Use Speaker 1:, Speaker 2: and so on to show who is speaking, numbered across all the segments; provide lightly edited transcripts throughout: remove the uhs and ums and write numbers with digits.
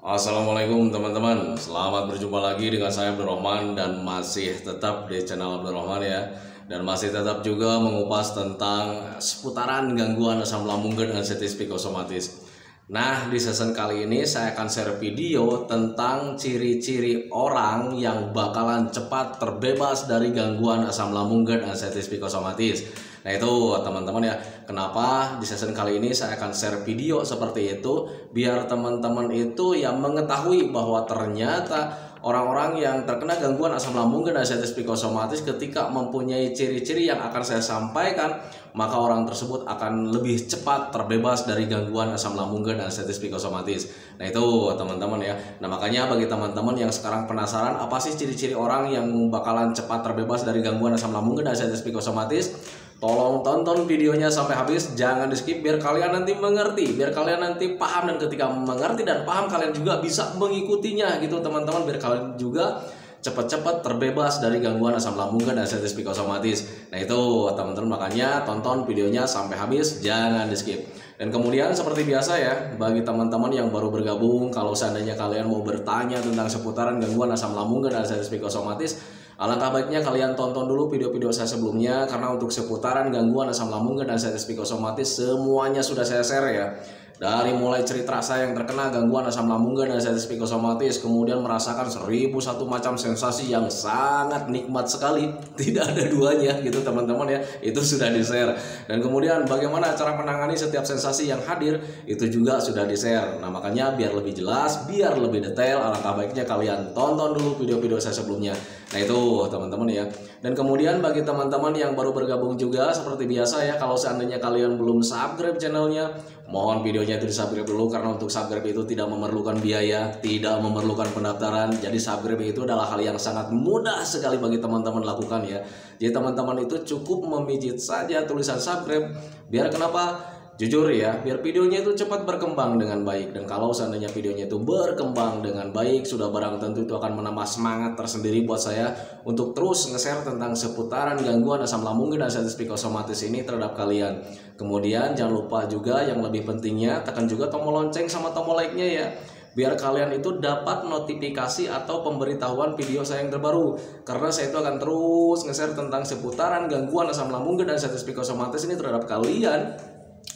Speaker 1: Assalamualaikum teman-teman, selamat berjumpa lagi dengan saya Abdurrahman dan masih tetap di channel Abdurrahman ya. Dan masih tetap juga mengupas tentang seputaran gangguan asam lambung dan anestesi psikosomatis. Nah, di season kali ini saya akan share video tentang ciri-ciri orang yang bakalan cepat terbebas dari gangguan asam lambung dan anestesi psikosomatis. Nah itu teman-teman ya, kenapa di season kali ini saya akan share video seperti itu biar teman-teman itu yang mengetahui bahwa ternyata orang-orang yang terkena gangguan asam lambung dan anestesi psikosomatis ketika mempunyai ciri-ciri yang akan saya sampaikan, maka orang tersebut akan lebih cepat terbebas dari gangguan asam lambung dan anestesi psikosomatis. Nah itu teman-teman ya. Nah makanya bagi teman-teman yang sekarang penasaran apa sih ciri-ciri orang yang bakalan cepat terbebas dari gangguan asam lambung dan anestesi psikosomatis, tolong tonton videonya sampai habis, jangan di skip biar kalian nanti mengerti, biar kalian nanti paham, dan ketika mengerti dan paham kalian juga bisa mengikutinya gitu teman-teman, biar kalian juga cepat-cepat terbebas dari gangguan asam lambung dan anestesi psikosomatis. Nah itu teman-teman, makanya tonton videonya sampai habis, jangan di skip. Dan kemudian seperti biasa ya, bagi teman-teman yang baru bergabung, kalau seandainya kalian mau bertanya tentang seputaran gangguan asam lambung dan anestesi psikosomatis, alangkah baiknya kalian tonton dulu video-video saya sebelumnya, karena untuk seputaran gangguan asam lambung dan anestesi psikosomatis semuanya sudah saya share ya. Dari mulai cerita saya yang terkena gangguan asam lambung dan anestesi psikosomatis, kemudian merasakan 1001 macam sensasi yang sangat nikmat sekali, tidak ada duanya gitu teman-teman ya, itu sudah di-share. Dan kemudian bagaimana cara menangani setiap sensasi yang hadir, itu juga sudah di-share. Nah makanya biar lebih jelas, biar lebih detail, alangkah baiknya kalian tonton dulu video-video saya sebelumnya. Nah itu teman-teman ya. Dan kemudian bagi teman-teman yang baru bergabung juga, seperti biasa ya, kalau seandainya kalian belum subscribe channelnya, mohon videonya itu di subscribe dulu, karena untuk subscribe itu tidak memerlukan biaya, tidak memerlukan pendaftaran. Jadi subscribe itu adalah hal yang sangat mudah sekali bagi teman-teman lakukan ya. Jadi teman-teman itu cukup memijit saja tulisan subscribe. Biar kenapa? Jujur ya, biar videonya itu cepat berkembang dengan baik. Dan kalau seandainya videonya itu berkembang dengan baik, sudah barang tentu itu akan menambah semangat tersendiri buat saya untuk terus nge-share tentang seputaran gangguan asam lambung dan anestesi psikosomatis ini terhadap kalian. Kemudian jangan lupa juga yang lebih pentingnya, tekan juga tombol lonceng sama tombol like-nya ya, biar kalian itu dapat notifikasi atau pemberitahuan video saya yang terbaru. Karena saya itu akan terus nge-share tentang seputaran gangguan asam lambung dan anestesi psikosomatis ini terhadap kalian,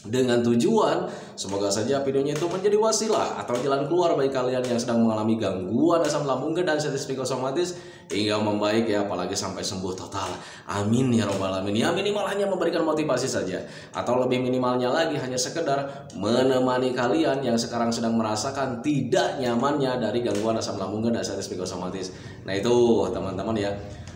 Speaker 1: dengan tujuan semoga saja videonya itu menjadi wasilah atau jalan keluar bagi kalian yang sedang mengalami gangguan asam lambung dan anestesi psikosomatis hingga membaik ya, apalagi sampai sembuh total. Amin ya robbal alamin. Ya minimal hanya memberikan motivasi saja, atau lebih minimalnya lagi hanya sekedar menemani kalian yang sekarang sedang merasakan tidak nyamannya dari gangguan asam lambung dan anestesi psikosomatis. Nah itu teman-teman ya.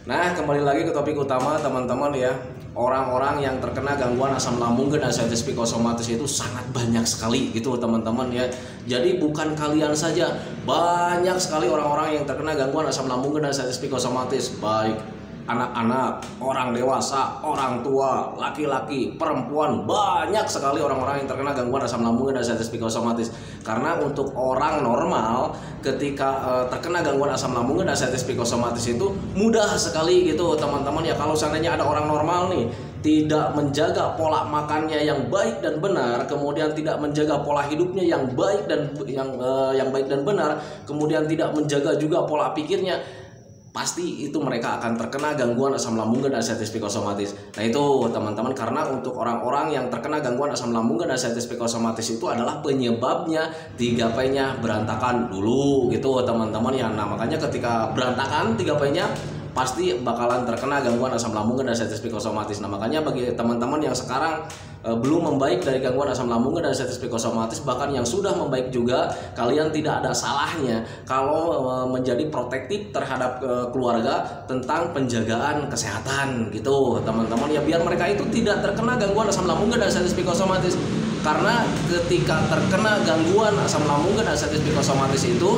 Speaker 1: Nah kembali lagi ke topik utama teman-teman ya. Orang-orang yang terkena gangguan asam lambung dan anestesi psikosomatis itu sangat banyak sekali gitu teman-teman ya. Jadi bukan kalian saja, banyak sekali orang-orang yang terkena gangguan asam lambung dan anestesi psikosomatis, baik anak-anak, orang dewasa, orang tua, laki-laki, perempuan, banyak sekali orang-orang yang terkena gangguan asam lambung dan anestesi psikosomatis. Karena untuk orang normal ketika terkena gangguan asam lambung dan anestesi psikosomatis itu mudah sekali gitu teman-teman ya. Kalau seandainya ada orang normal nih tidak menjaga pola makannya yang baik dan benar, kemudian tidak menjaga pola hidupnya yang baik dan yang baik dan benar, kemudian tidak menjaga juga pola pikirnya, pasti itu mereka akan terkena gangguan asam lambung dan anestesi psikosomatis. Nah itu teman-teman, karena untuk orang-orang yang terkena gangguan asam lambung dan anestesi psikosomatis itu adalah penyebabnya 3P-nya berantakan dulu gitu teman-teman ya. Nah makanya ketika berantakan 3P-nya pasti bakalan terkena gangguan asam lambung dan anestesi psikosomatis. Nah makanya bagi teman-teman yang sekarang belum membaik dari gangguan asam lambung dan anestesi psikosomatis, bahkan yang sudah membaik juga, kalian tidak ada salahnya kalau menjadi protektif terhadap keluarga tentang penjagaan kesehatan gitu teman-teman ya, biar mereka itu tidak terkena gangguan asam lambung dan anestesi psikosomatis. Karena ketika terkena gangguan asam lambung dan anestesi psikosomatis itu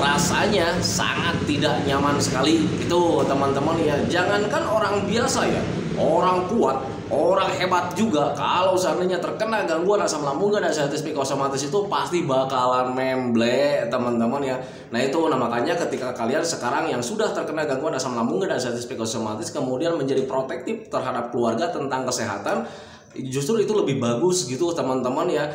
Speaker 1: rasanya sangat tidak nyaman sekali itu teman-teman ya. Jangankan orang biasa ya, orang kuat, orang hebat juga, kalau seandainya terkena gangguan asam lambung dan anestesi psikosomatis itu pasti bakalan memble teman-teman ya. Nah itu, nah makanya ketika kalian sekarang yang sudah terkena gangguan asam lambung dan anestesi psikosomatis kemudian menjadi protektif terhadap keluarga tentang kesehatan, justru itu lebih bagus gitu teman-teman ya.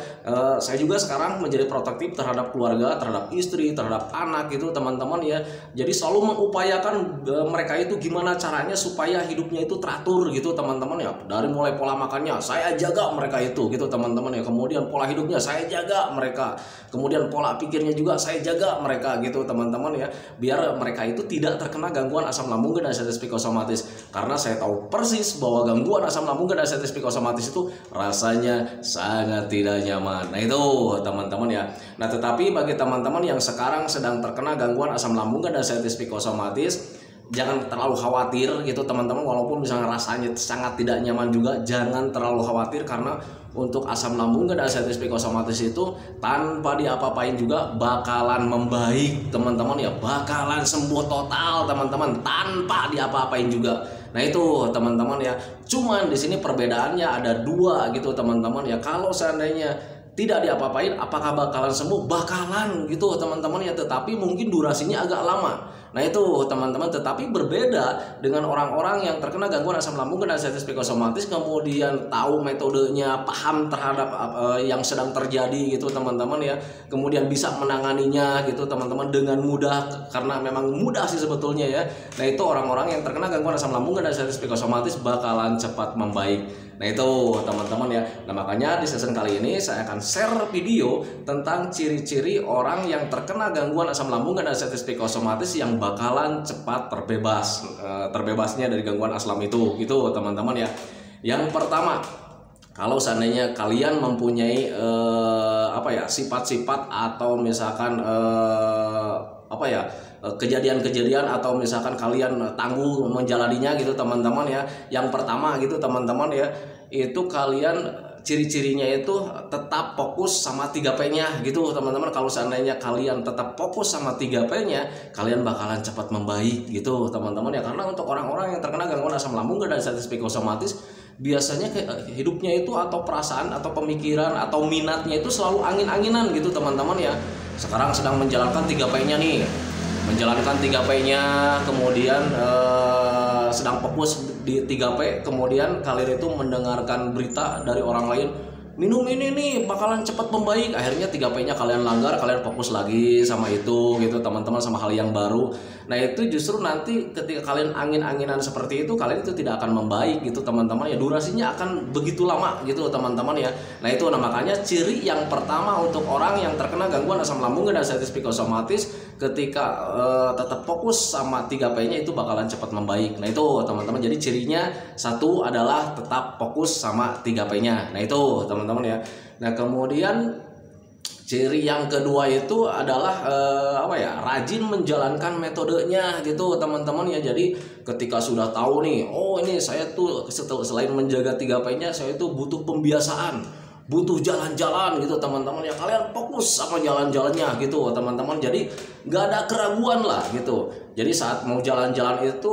Speaker 1: Saya juga sekarang menjadi protektif terhadap keluarga, terhadap istri, terhadap anak gitu teman-teman ya. Jadi selalu mengupayakan mereka itu gimana caranya supaya hidupnya itu teratur gitu teman-teman ya. Dari mulai pola makannya saya jaga mereka itu gitu teman-teman ya. Kemudian pola hidupnya saya jaga mereka. Kemudian pola pikirnya juga saya jaga mereka gitu teman-teman ya. Biar mereka itu tidak terkena gangguan asam lambung dan diabetes psikosomatis. Karena saya tahu persis bahwa gangguan asam lambung dan diabetes psikosomatis itu rasanya sangat tidak nyaman. Nah itu teman-teman ya. Nah tetapi bagi teman-teman yang sekarang sedang terkena gangguan asam lambung dan diabetes psikosomatis, jangan terlalu khawatir gitu teman-teman. Walaupun misalnya rasanya sangat tidak nyaman juga, jangan terlalu khawatir karena untuk asam lambung dan diabetes psikosomatis itu tanpa diapa-apain juga bakalan membaik teman-teman ya, bakalan sembuh total teman-teman tanpa diapa-apain juga. Nah itu teman-teman ya. Cuman di sini perbedaannya ada dua gitu teman-teman ya. Kalau seandainya tidak diapa-apain, apakah bakalan sembuh? Bakalan gitu teman-teman ya. Tetapi mungkin durasinya agak lama. Nah itu teman-teman, tetapi berbeda dengan orang-orang yang terkena gangguan asam lambung dan diabetes psikosomatis, kemudian tahu metodenya, paham terhadap yang sedang terjadi gitu teman-teman ya, kemudian bisa menanganinya gitu teman-teman dengan mudah, karena memang mudah sih sebetulnya ya. Nah itu orang-orang yang terkena gangguan asam lambung dan diabetes psikosomatis bakalan cepat membaik. Nah itu teman-teman ya. Nah makanya di season kali ini saya akan share video tentang ciri-ciri orang yang terkena gangguan asam lambung dan diabetes psikosomatis yang bakalan cepat terbebasnya dari gangguan asam itu gitu teman-teman ya. Yang pertama, kalau seandainya kalian mempunyai sifat-sifat atau misalkan kejadian-kejadian atau misalkan kalian tangguh menjalaninya gitu teman-teman ya. Yang pertama gitu teman-teman ya, itu kalian ciri-cirinya itu tetap fokus sama 3P-nya gitu teman-teman. Kalau seandainya kalian tetap fokus sama 3P-nya, kalian bakalan cepat membaik gitu teman-teman ya. Karena untuk orang-orang yang terkena gangguan asam lambung dan diabetes psikosomatis, biasanya hidupnya itu atau perasaan atau pemikiran atau minatnya itu selalu angin-anginan gitu teman-teman ya. Sekarang sedang menjalankan 3P-nya nih, menjalankan 3P-nya, kemudian sedang fokus di 3P, kemudian kalian itu mendengarkan berita dari orang lain, minum ini nih bakalan cepat membaik, akhirnya 3P-nya kalian langgar, kalian fokus lagi sama itu gitu teman-teman, sama hal yang baru. Nah itu justru nanti ketika kalian angin-anginan seperti itu, kalian itu tidak akan membaik gitu teman-teman ya, durasinya akan begitu lama gitu teman-teman ya. Nah itu makanya ciri yang pertama untuk orang yang terkena gangguan asam lambung dan diabetes psikosomatis, ketika tetap fokus sama 3P-nya itu bakalan cepat membaik. Nah itu teman-teman, jadi cirinya satu adalah tetap fokus sama 3P-nya. Nah itu teman-teman ya. Nah kemudian ciri yang kedua itu adalah rajin menjalankan metodenya gitu teman-teman ya. Jadi ketika sudah tahu nih, oh ini saya tuh selain menjaga 3P-nya, saya itu butuh pembiasaan, butuh jalan-jalan gitu teman-teman ya, kalian fokus sama jalan-jalannya gitu teman-teman. Jadi nggak ada keraguan lah gitu. Jadi saat mau jalan-jalan itu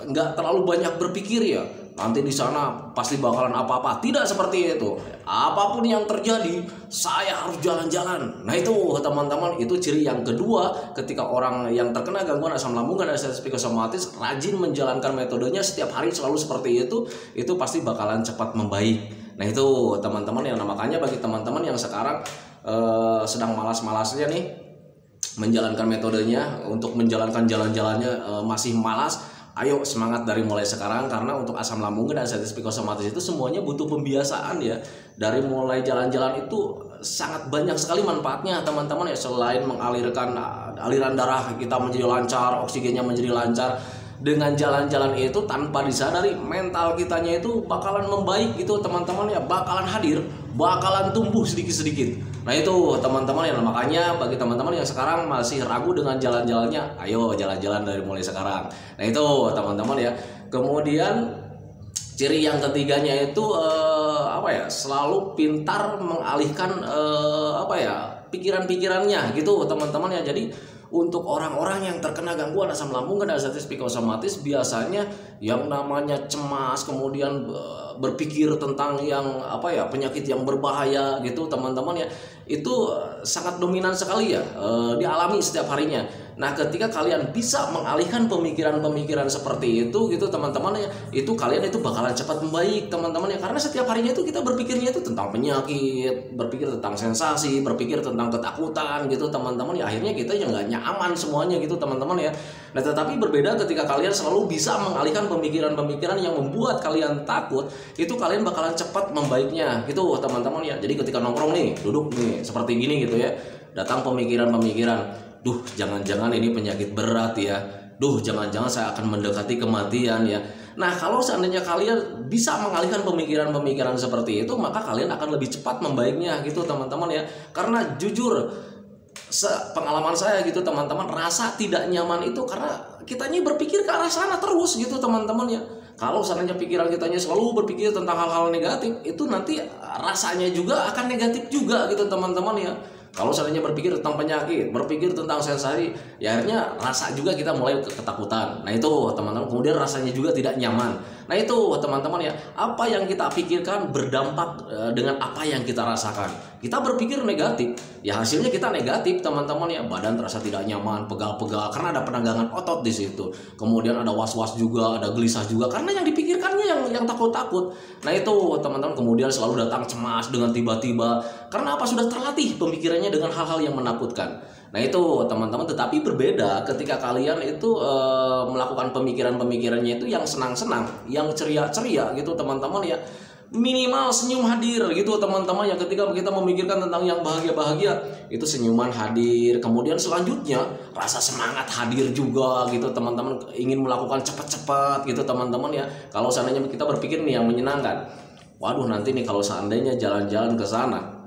Speaker 1: nggak terlalu banyak berpikir ya, nanti di sana pasti bakalan apa-apa. Tidak seperti itu. Apapun yang terjadi, saya harus jalan-jalan. Nah itu teman-teman, itu ciri yang kedua ketika orang yang terkena gangguan asam lambung dan diabetes psikosomatis rajin menjalankan metodenya setiap hari selalu seperti itu pasti bakalan cepat membaik. Nah itu teman-teman yang makanya bagi teman-teman yang sekarang sedang malas-malasnya nih menjalankan metodenya, untuk menjalankan jalan-jalannya masih malas, ayo semangat dari mulai sekarang. Karena untuk asam lambung dan diabetes psikosomatis itu semuanya butuh pembiasaan ya. Dari mulai jalan-jalan itu sangat banyak sekali manfaatnya teman-teman ya. Selain mengalirkan aliran darah kita menjadi lancar, oksigennya menjadi lancar, dengan jalan-jalan itu tanpa disadari mental kitanya itu bakalan membaik gitu teman-teman ya, bakalan hadir, bakalan tumbuh sedikit-sedikit. Nah itu teman-teman ya, makanya bagi teman-teman yang sekarang masih ragu dengan jalan-jalannya, ayo jalan-jalan dari mulai sekarang. Nah itu teman-teman ya. Kemudian ciri yang ketiganya itu selalu pintar mengalihkan pikiran-pikirannya gitu teman-teman ya. Jadi untuk orang-orang yang terkena gangguan asam lambung dan diabetes psikosomatis, biasanya yang namanya cemas, kemudian berpikir tentang yang penyakit yang berbahaya gitu teman-teman ya, itu sangat dominan sekali ya, dialami setiap harinya. Nah, ketika kalian bisa mengalihkan pemikiran-pemikiran seperti itu gitu teman-teman ya, itu kalian itu bakalan cepat membaik teman-teman ya. Karena setiap harinya itu kita berpikirnya itu tentang penyakit, berpikir tentang sensasi, berpikir tentang ketakutan gitu teman-teman ya. Akhirnya kita yang nggak nyaman semuanya gitu teman-teman ya. Nah, tetapi berbeda ketika kalian selalu bisa mengalihkan pemikiran-pemikiran yang membuat kalian takut, itu kalian bakalan cepat membaiknya gitu teman-teman ya. Jadi ketika nongkrong nih, duduk nih seperti gini gitu ya, datang pemikiran-pemikiran, duh jangan-jangan ini penyakit berat ya, duh jangan-jangan saya akan mendekati kematian ya. Nah, kalau seandainya kalian bisa mengalihkan pemikiran-pemikiran seperti itu, maka kalian akan lebih cepat membaiknya gitu teman-teman ya. Karena jujur pengalaman saya gitu teman-teman, rasa tidak nyaman itu karena kitanya berpikir ke arah sana terus gitu teman-teman ya. Kalau seandainya pikiran kitanya selalu berpikir tentang hal-hal negatif, itu nanti rasanya juga akan negatif juga gitu teman-teman ya. Kalau seandainya berpikir tentang penyakit, berpikir tentang sensasi, ya akhirnya rasa juga kita mulai ketakutan. Nah itu teman-teman, kemudian rasanya juga tidak nyaman. Nah itu teman-teman ya, apa yang kita pikirkan berdampak dengan apa yang kita rasakan. Kita berpikir negatif, ya hasilnya kita negatif teman-teman ya. Badan terasa tidak nyaman, pegal-pegal karena ada penegangan otot di situ. Kemudian ada was-was juga, ada gelisah juga karena yang dipikirkannya yang takut-takut. Nah itu teman-teman, kemudian selalu datang cemas dengan tiba-tiba. Karena apa? Sudah terlatih pemikirannya dengan hal-hal yang menakutkan. Nah itu teman-teman, tetapi berbeda ketika kalian itu melakukan pemikiran-pemikirannya itu yang senang-senang, yang ceria-ceria gitu teman-teman ya. Minimal senyum hadir gitu teman-teman ya. Ketika kita memikirkan tentang yang bahagia-bahagia, itu senyuman hadir. Kemudian selanjutnya rasa semangat hadir juga gitu teman-teman, ingin melakukan cepat-cepat gitu teman-teman ya. Kalau seandainya kita berpikir nih yang menyenangkan, waduh nanti nih kalau seandainya jalan-jalan ke sana,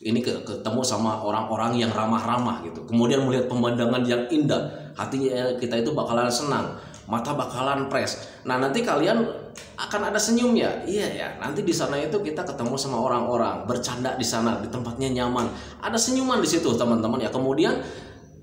Speaker 1: ini ketemu sama orang-orang yang ramah-ramah gitu, kemudian melihat pemandangan yang indah, hatinya kita itu bakalan senang, mata bakalan fresh. Nah nanti kalian akan ada senyum ya, iya ya. Nanti di sana itu kita ketemu sama orang-orang, bercanda di sana, di tempatnya nyaman, ada senyuman di situ teman-teman ya. Kemudian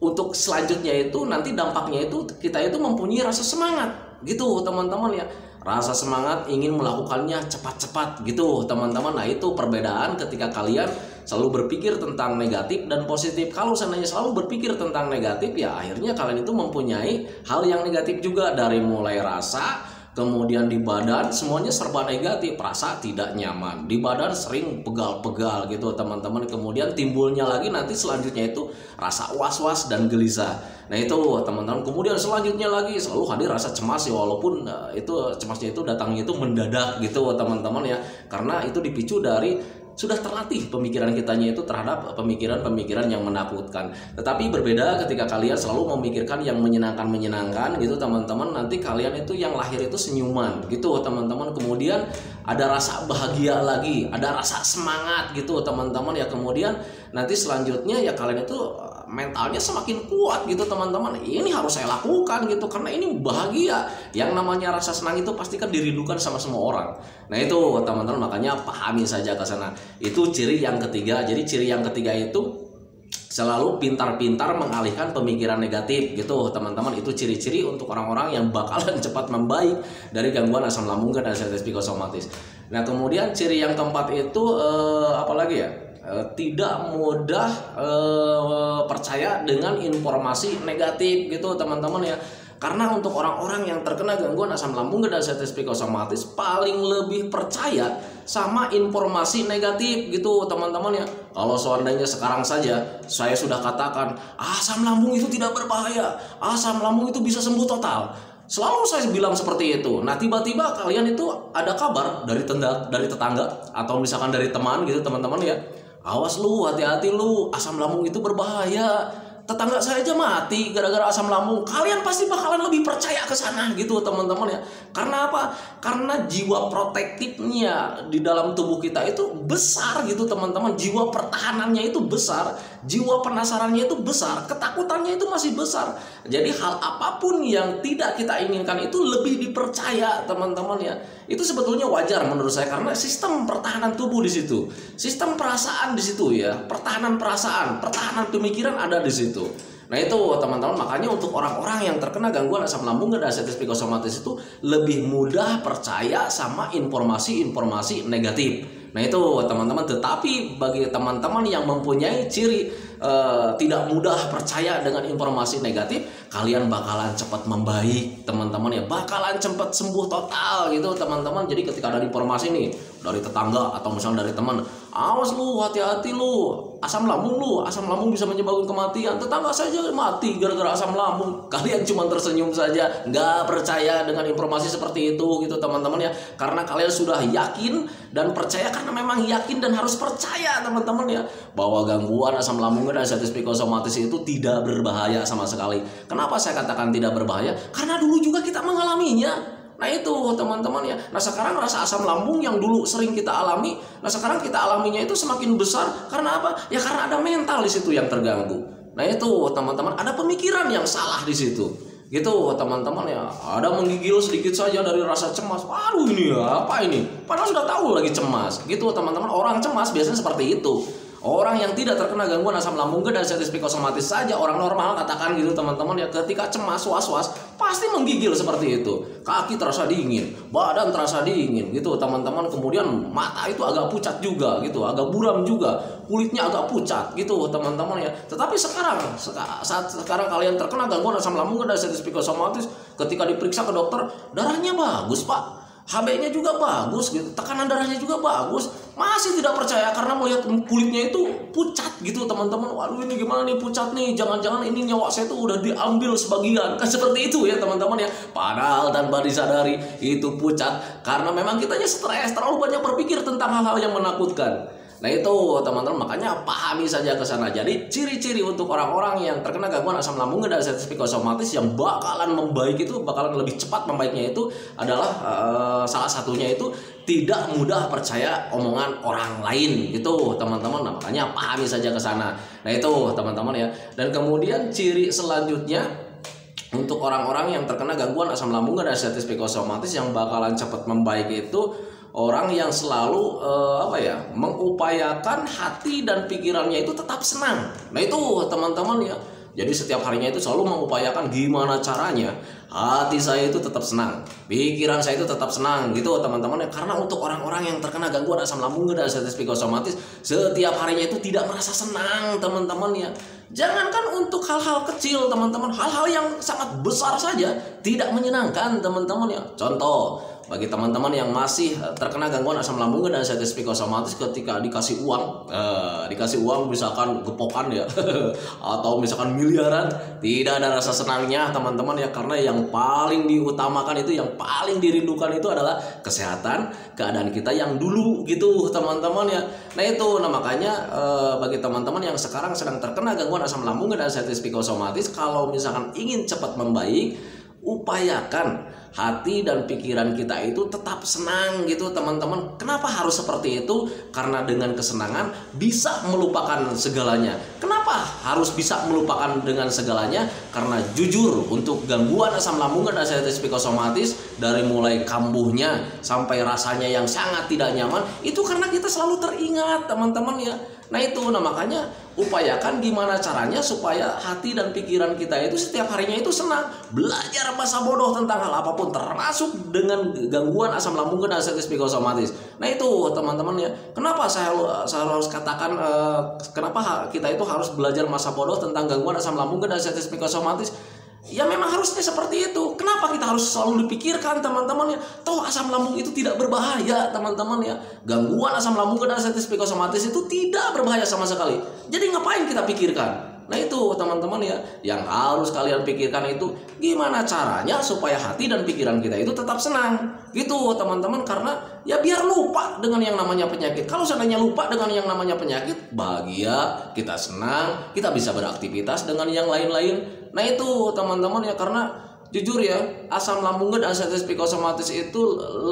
Speaker 1: untuk selanjutnya itu nanti dampaknya itu kita itu mempunyai rasa semangat gitu teman-teman ya. Rasa semangat ingin melakukannya cepat-cepat gitu teman-teman. Nah itu perbedaan ketika kalian selalu berpikir tentang negatif dan positif. Kalau seandainya selalu berpikir tentang negatif, ya akhirnya kalian itu mempunyai hal yang negatif juga. Dari mulai rasa, kemudian di badan semuanya serba negatif, rasa tidak nyaman, di badan sering pegal-pegal gitu teman-teman. Kemudian timbulnya lagi nanti selanjutnya itu rasa was-was dan gelisah. Nah itu teman-teman, kemudian selanjutnya lagi selalu hadir rasa cemas ya, walaupun itu cemasnya itu datangnya itu mendadak gitu teman-teman ya. Karena itu dipicu dari sudah terlatih pemikiran kitanya itu terhadap pemikiran-pemikiran yang menakutkan. Tetapi berbeda ketika kalian selalu memikirkan yang menyenangkan gitu teman-teman, nanti kalian itu yang lahir itu senyuman gitu teman-teman. Kemudian ada rasa bahagia lagi, ada rasa semangat gitu teman-teman ya. Kemudian nanti selanjutnya ya kalian itu mentalnya semakin kuat gitu teman-teman. Ini harus saya lakukan gitu karena ini bahagia. Yang namanya rasa senang itu pasti kan dirindukan sama semua orang. Nah itu teman-teman, makanya pahami saja ke sana. Itu ciri yang ketiga. Jadi ciri yang ketiga itu selalu pintar-pintar mengalihkan pemikiran negatif gitu teman-teman. Itu ciri-ciri untuk orang-orang yang bakalan cepat membaik dari gangguan asam lambung dan anxiety psikosomatis. Nah kemudian ciri yang keempat itu apa lagi ya? Tidak mudah percaya dengan informasi negatif gitu teman-teman ya. Karena untuk orang-orang yang terkena gangguan asam lambung dan anxiety psikosomatis paling lebih percaya sama informasi negatif gitu teman-teman ya. Kalau seandainya sekarang saja saya sudah katakan asam lambung itu tidak berbahaya, asam lambung itu bisa sembuh total, selalu saya bilang seperti itu. Nah tiba-tiba kalian itu ada kabar dari tetangga atau misalkan dari teman gitu teman-teman ya, awas lu, hati-hati lu, asam lambung itu berbahaya, tetangga saya aja mati gara-gara asam lambung. Kalian pasti bakalan lebih percaya ke sana gitu teman-teman ya. Karena apa? Karena jiwa protektifnya di dalam tubuh kita itu besar gitu teman-teman. Jiwa pertahanannya itu besar, jiwa penasarannya itu besar, ketakutannya itu masih besar. Jadi hal apapun yang tidak kita inginkan itu lebih dipercaya teman-teman ya. Itu sebetulnya wajar menurut saya karena sistem pertahanan tubuh di situ, sistem perasaan di situ ya, pertahanan perasaan, pertahanan pemikiran ada di situ. Nah itu teman-teman, makanya untuk orang-orang yang terkena gangguan asam lambung dan anxiety psikosomatis itu lebih mudah percaya sama informasi-informasi negatif. Nah itu teman-teman, tetapi bagi teman-teman yang mempunyai ciri tidak mudah percaya dengan informasi negatif, kalian bakalan cepat membaik teman-teman ya, bakalan cepat sembuh total gitu teman-teman. Jadi ketika ada informasi nih dari tetangga atau misalnya dari teman, awas lu, hati-hati lu, asam lambung bisa menyebabkan kematian, tetangga saja mati gara-gara asam lambung, kalian cuma tersenyum saja, nggak percaya dengan informasi seperti itu gitu teman-teman ya, karena kalian sudah yakin dan percaya, karena memang yakin dan harus percaya teman-teman ya, bahwa gangguan asam lambung dan diabetes psikosomatis itu tidak berbahaya sama sekali. Kenapa saya katakan tidak berbahaya? Karena dulu juga kita mengalaminya. Nah itu teman-teman ya. Nah sekarang rasa asam lambung yang dulu sering kita alami, nah sekarang kita alaminya itu semakin besar. Karena apa? Ya karena ada mental di situ yang terganggu. Nah itu teman-teman, ada pemikiran yang salah di situ. Gitu teman-teman ya. Ada menggigil sedikit saja dari rasa cemas. Waduh ini ya, apa ini? Padahal sudah tahu lagi cemas. Gitu teman-teman, orang cemas biasanya seperti itu. Orang yang tidak terkena gangguan asam lambung dan diabetes psikosomatis saja, orang normal katakan gitu teman-teman ya, ketika cemas, was-was pasti menggigil seperti itu. Kaki terasa dingin, badan terasa dingin gitu teman-teman. Kemudian mata itu agak pucat juga gitu, agak buram juga, kulitnya agak pucat gitu teman-teman ya. Tetapi saat sekarang kalian terkena gangguan asam lambung dan diabetes psikosomatis, ketika diperiksa ke dokter, darahnya bagus pak, HB-nya juga bagus gitu, tekanan darahnya juga bagus, masih tidak percaya karena melihat kulitnya itu pucat gitu teman-teman. Waduh ini gimana nih, pucat nih, jangan-jangan ini nyawa saya tuh udah diambil sebagian, kan seperti itu ya teman-teman ya. Padahal tanpa disadari itu pucat karena memang kitanya stres, terlalu banyak berpikir tentang hal-hal yang menakutkan. Nah itu teman-teman, makanya pahami saja ke sana. Jadi ciri-ciri untuk orang-orang yang terkena gangguan asam lambung dan diabetes psikosomatis yang bakalan membaik itu, bakalan lebih cepat membaiknya itu adalah salah satunya itu tidak mudah percaya omongan orang lain gitu teman-teman. Nah, makanya pahami saja ke sana. Nah itu teman-teman ya. Dan kemudian ciri selanjutnya untuk orang-orang yang terkena gangguan asam lambung dan diabetes psikosomatis yang bakalan cepat membaik itu orang yang selalu mengupayakan hati dan pikirannya itu tetap senang. Nah itu teman-teman ya. Jadi setiap harinya itu selalu mengupayakan gimana caranya hati saya itu tetap senang, pikiran saya itu tetap senang gitu teman-teman ya. Karena untuk orang-orang yang terkena gangguan asam lambung dan diabetes psikosomatis, setiap harinya itu tidak merasa senang teman-teman ya. Jangankan untuk hal-hal kecil teman-teman, hal-hal yang sangat besar saja tidak menyenangkan teman-teman ya. Contoh, bagi teman-teman yang masih terkena gangguan asam lambung dan diabetes psikosomatis, ketika dikasih uang misalkan gepokan ya atau misalkan miliaran, tidak ada rasa senangnya teman-teman ya, karena yang paling diutamakan itu, yang paling dirindukan itu adalah kesehatan, keadaan kita yang dulu gitu teman-teman ya. Nah itu, makanya bagi teman-teman yang sekarang sedang terkena gangguan asam lambung dan diabetes psikosomatis, kalau misalkan ingin cepat membaik, upayakan hati dan pikiran kita itu tetap senang gitu teman-teman. Kenapa harus seperti itu? Karena dengan kesenangan bisa melupakan segalanya. Kenapa harus bisa melupakan dengan segalanya? Karena jujur, untuk gangguan asam lambung dan diabetes psikosomatis, dari mulai kambuhnya sampai rasanya yang sangat tidak nyaman, itu karena kita selalu teringat teman-teman ya. Nah itu, makanya upayakan gimana caranya supaya hati dan pikiran kita itu setiap harinya itu senang. Belajar masa bodoh tentang hal apapun, termasuk dengan gangguan asam lambung dan diabetes psikosomatis. Nah itu teman-teman ya. Kenapa saya harus katakan kenapa kita itu harus belajar masa bodoh tentang gangguan asam lambung dan diabetes psikosomatis? Ya memang harusnya seperti itu. Kenapa kita harus selalu dipikirkan teman-teman ya? Toh asam lambung itu tidak berbahaya teman-teman ya. Gangguan asam lambung dan diabetes psikosomatis itu tidak berbahaya sama sekali. Jadi ngapain kita pikirkan? Nah itu teman-teman ya, yang harus kalian pikirkan itu gimana caranya supaya hati dan pikiran kita itu tetap senang gitu teman-teman. Karena ya biar lupa dengan yang namanya penyakit. Kalau seandainya lupa dengan yang namanya penyakit, bahagia, kita senang, kita bisa beraktivitas dengan yang lain-lain. Nah itu teman-teman ya, karena jujur ya, asam lambung dan diabetes psikosomatis itu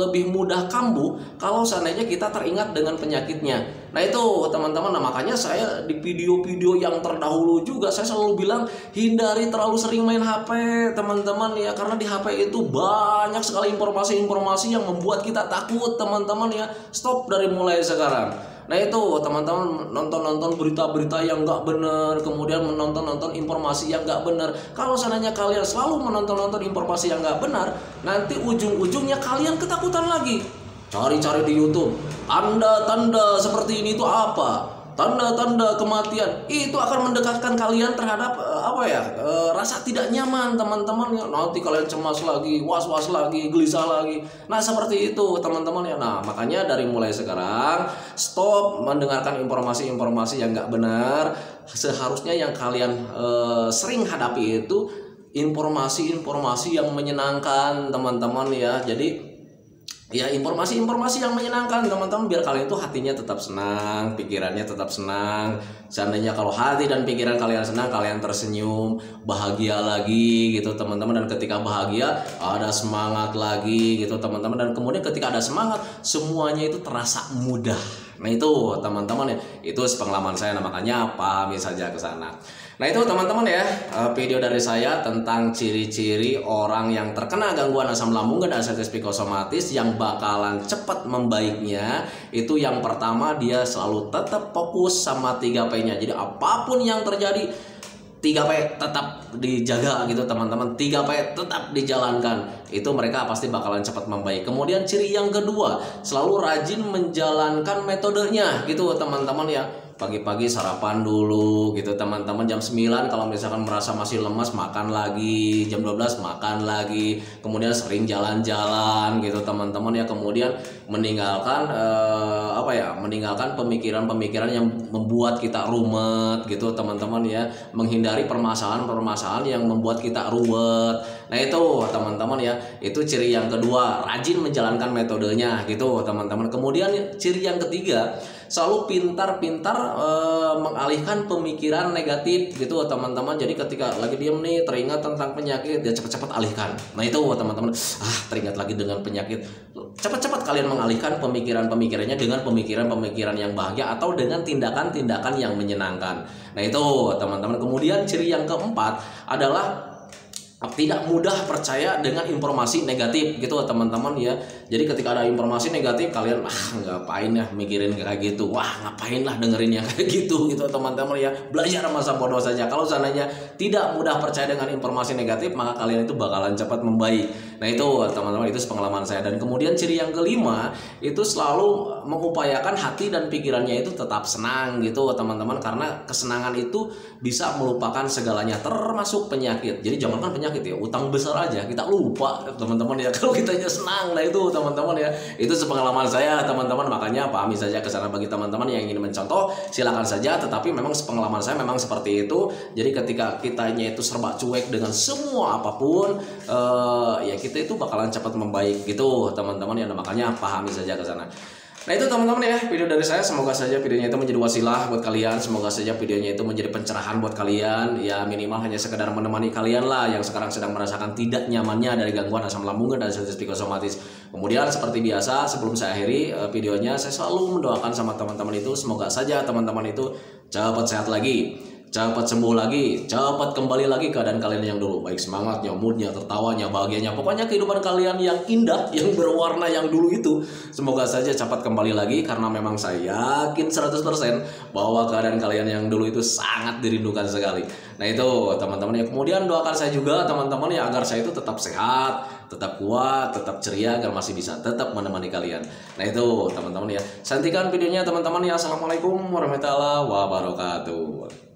Speaker 1: lebih mudah kambuh kalau seandainya kita teringat dengan penyakitnya. Nah itu teman-teman, makanya saya di video-video yang terdahulu juga saya selalu bilang hindari terlalu sering main HP teman-teman ya, karena di HP itu banyak sekali informasi-informasi yang membuat kita takut teman-teman ya. Stop dari mulai sekarang. Nah itu teman-teman, nonton berita-berita yang nggak benar, kemudian menonton informasi yang nggak benar. Kalau seandainya kalian selalu menonton informasi yang nggak benar, nanti ujung-ujungnya kalian ketakutan lagi. Cari-cari di YouTube, tanda-tanda seperti ini itu apa? Tanda-tanda kematian itu akan mendekatkan kalian terhadap rasa tidak nyaman, teman-teman ya. Nanti kalian cemas lagi, was-was lagi, gelisah lagi. Nah, seperti itu, teman-teman ya. Nah, makanya dari mulai sekarang stop mendengarkan informasi-informasi yang nggak benar. Seharusnya yang kalian sering hadapi itu informasi-informasi yang menyenangkan, teman-teman ya. Jadi ya, informasi-informasi yang menyenangkan, teman-teman, biar kalian itu hatinya tetap senang, pikirannya tetap senang. Seandainya kalau hati dan pikiran kalian senang, kalian tersenyum, bahagia lagi gitu, teman-teman. Dan ketika bahagia, ada semangat lagi gitu, teman-teman. Dan kemudian ketika ada semangat, semuanya itu terasa mudah. Nah, itu teman-teman ya, itu pengalaman saya. Nah, makanya pahami saja ke sana. Nah, itu teman-teman ya, video dari saya tentang ciri-ciri orang yang terkena gangguan asam lambung dan artritis psikosomatis yang bakalan cepat membaiknya. Itu yang pertama, dia selalu tetap fokus sama 3P-nya. Jadi apapun yang terjadi, 3P tetap dijaga gitu, teman-teman. 3P tetap dijalankan. Itu mereka pasti bakalan cepat membaik. Kemudian ciri yang kedua, selalu rajin menjalankan metodenya gitu, teman-teman ya. Pagi-pagi sarapan dulu gitu, teman-teman. Jam 9 kalau misalkan merasa masih lemas, makan lagi. Jam 12 makan lagi. Kemudian sering jalan-jalan gitu, teman-teman ya. Kemudian meninggalkan meninggalkan pemikiran-pemikiran yang membuat kita rumet gitu, teman-teman ya. Menghindari permasalahan-permasalahan yang membuat kita ruwet. Nah, itu teman-teman ya, itu ciri yang kedua, rajin menjalankan metodenya gitu, teman-teman. Kemudian ciri yang ketiga, selalu pintar-pintar mengalihkan pemikiran negatif gitu, teman-teman. Jadi ketika lagi diem nih, teringat tentang penyakit, dia cepat-cepat alihkan. Nah, itu teman-teman, teringat lagi dengan penyakit, cepat-cepat kalian mengalihkan pemikiran-pemikirannya dengan pemikiran-pemikiran yang bahagia atau dengan tindakan-tindakan yang menyenangkan. Nah, itu teman-teman. Kemudian ciri yang keempat adalah tidak mudah percaya dengan informasi negatif gitu, teman-teman ya. Jadi ketika ada informasi negatif, kalian ngapain ya mikirin kayak gitu, ngapain lah dengerin yang kayak gitu, teman-teman ya. Belajar masa bodoh saja. Kalau seandainya tidak mudah percaya dengan informasi negatif, maka kalian itu bakalan cepat membaik. Nah, itu teman-teman, itu pengalaman saya. Dan kemudian ciri yang kelima, itu selalu mengupayakan hati dan pikirannya itu tetap senang gitu, teman-teman. Karena kesenangan itu bisa melupakan segalanya, termasuk penyakit. Jadi jangankan penyakit ya, utang besar aja kita lupa, teman-teman ya, kalau kitanya senang. Nah, itu teman-teman ya, itu sepengalaman saya, teman-teman. Makanya pahami saja ke sana. Bagi teman-teman yang ingin mencontoh, silakan saja, tetapi memang sepengalaman saya memang seperti itu. Jadi ketika kitanya itu serba cuek dengan semua apapun, ya kita itu bakalan cepat membaik gitu, teman-teman ya. Makanya pahami saja ke sana. Nah, itu teman-teman ya, video dari saya. Semoga saja videonya itu menjadi wasilah buat kalian. Semoga saja videonya itu menjadi pencerahan buat kalian. Ya, minimal hanya sekedar menemani kalian lah yang sekarang sedang merasakan tidak nyamannya dari gangguan asam lambung dan artritis psikosomatis. Kemudian seperti biasa, sebelum saya akhiri videonya, saya selalu mendoakan sama teman-teman itu, semoga saja teman-teman itu cepat sehat lagi, cepat sembuh lagi, cepat kembali lagi keadaan kalian yang dulu. Baik semangatnya, moodnya, tertawanya, bahagianya, pokoknya kehidupan kalian yang indah, yang berwarna yang dulu itu, semoga saja cepat kembali lagi. Karena memang saya yakin 100% bahwa keadaan kalian yang dulu itu sangat dirindukan sekali. Nah, itu teman-teman ya. Kemudian doakan saya juga teman-teman ya, agar saya itu tetap sehat, tetap kuat, tetap ceria, agar masih bisa tetap menemani kalian. Nah, itu teman-teman ya. Santikan videonya teman-teman ya. Assalamualaikum warahmatullahi wabarakatuh.